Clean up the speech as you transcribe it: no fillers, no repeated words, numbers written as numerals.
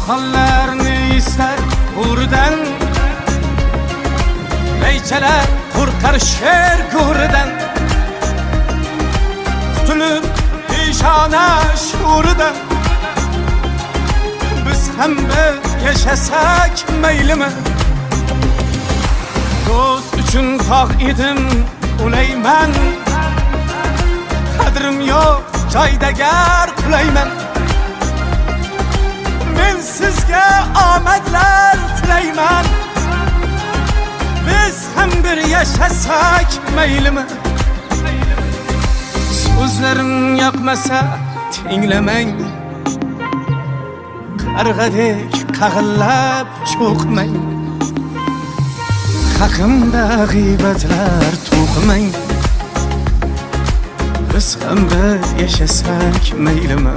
Hallarni ister buradan, neyçeler korkar şer gurdan. Tutulup işana şuradan, biz hem de yaşasak meylimi. Dost üçün tağ idim uleymen, kadrim yok joyda gar qulayman. Men sizga omadlar tilayman, biz ham bir yaşasak meylimi. So'zlarim yoqmasa tinglamang, qarg'adek qag'illab cho'qmang. Haqimda g'iybatlar to'qimang, biz ham bir yaşasak meylimi.